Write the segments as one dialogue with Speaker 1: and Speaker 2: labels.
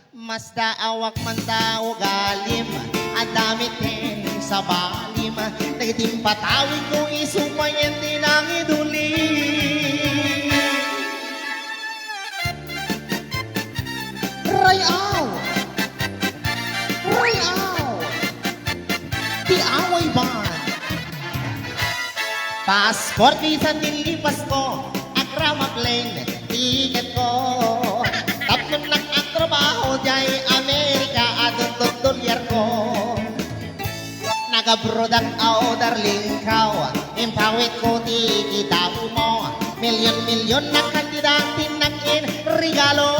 Speaker 1: Mas daawak man tao galim, adamit din sa balim. Nagitim patawid ko isumayan din ang iduli. Rayaw! Rayaw! Di away ban. Passport visa nilipas ko, Accra McLean, ticket ko. Tatlong lang ang trabaho diya'y Amerika at $2 ko. Nag-abroad ang darling kaw, impawit ko tikita mo. Milyon-milyon na kandidatin nag-in regalo.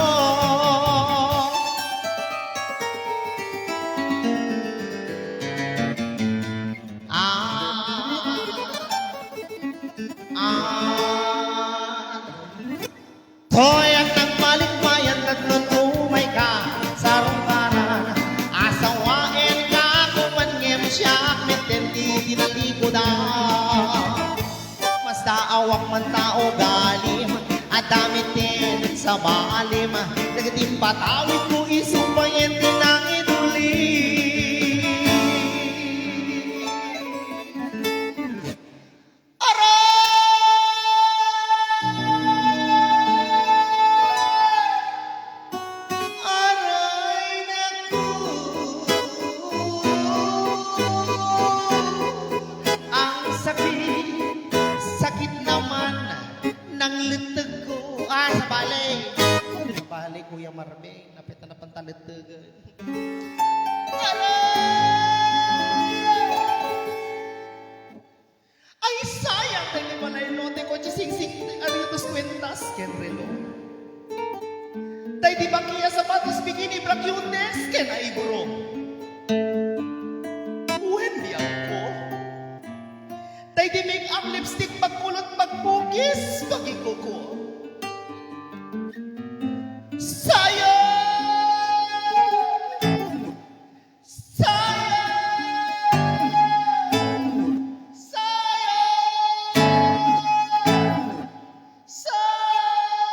Speaker 1: Toy ang nagbalikbayan at nun umay ka sa rungkanan. Asawain ka kung manyem siya akmiten di dinalikodan. Mas daawak man tao galim at damit din sa balim. Nagating patawid ko isubayin din ang iduli. Sakit naman ng litag ko. Sa balay. Sa balay, Kuya Marbe. Napita na pantalitag. Ay, sayang. Dahil wala yung lote ko. Sing-sing. Aritos kwentas. Kenrelo. Dahil di ba kaya sapatos bikini brakyutes? Kenaiguro. Wendy ako. Dahil di make-up, lipstick, pagkulot, pagpukis, pagikuko. Sayang! Sayang! Sayang! Sayang!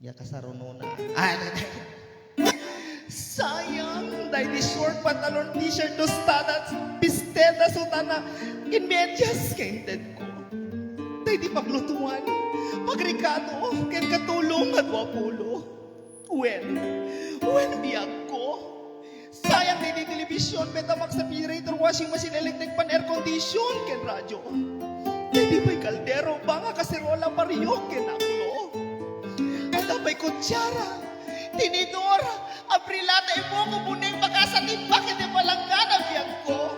Speaker 1: Diya kasaruno na. Sayang, dahil di short pantalon, t-shirt, tostada, pisteda, sutana, in medyas, kainted ko. Dahil di paglutuan, pagrikado, ken katulong at wapulo. When biyag ko. Sayang, dahil di television, Betamax refrigerator, washing machine, electric pan, air condition, ken radyo. Dahil di pa'y kaldero, banga, kaserola, pario, ken aklo. At apa'y kutsara, tinidor, abrilata, iboko, buneng, pagkasatin, bakit di palang gana, biyag ko?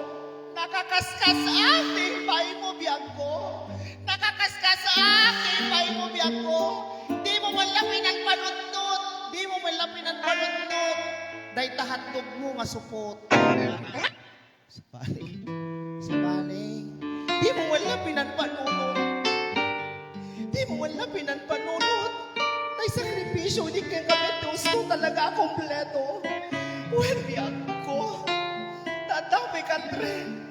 Speaker 1: Nakakaskas aking pay mo, biyag ko. Nakakaskas aking pay mo, biyag ko. Di mo malapin ang panutnut. Di mo malapin ang panutnut. Dahil tahatog mo nga supot. Sa bali. Sa bali. Di mo malapin ang panunot. Di mo malapin ang panunot. Dahil sakripisyo, di kaya kametos ko talaga kompleto. Biyag ko. Tatapay ka, Tren.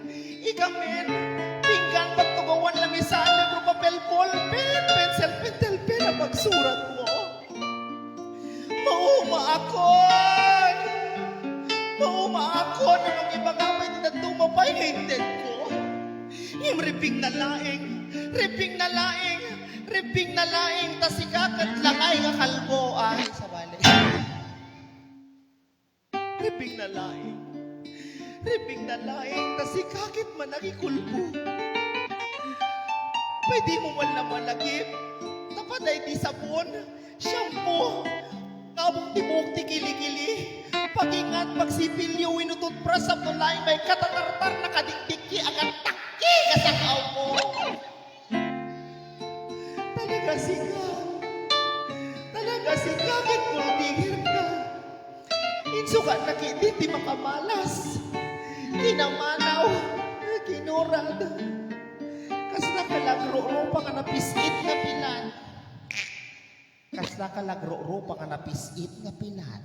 Speaker 1: Ikamin, pinggan, pagtugawan, lamisan, libro, papel, ballpen, pencil, pentel, pen, ang pagsurat mo. Mauma ako na nung ibang kapay na tumapay ngayon ko. Yung riping na laing, tas ikakat lang ay kakalbo. Ay, sa balik. Riping na laing, tas ikakit man nakikulbo. Pwede mo man na malagip, tapaday di sabon, shampoo, kabong tibok ti kili-kili, pagingat, pagsipilyo, winututpras sa tulay, may katatartar na kadikdiki, agad takki kasakaw mo. Talaga sikakit kultigir ka. Insukat na kiti di makamalas. Kinamanaw, kinurad. Kas nakalagro-ro pa nga napisit na pilan. Kas nakalagro-ro pa nga napisit na pilan.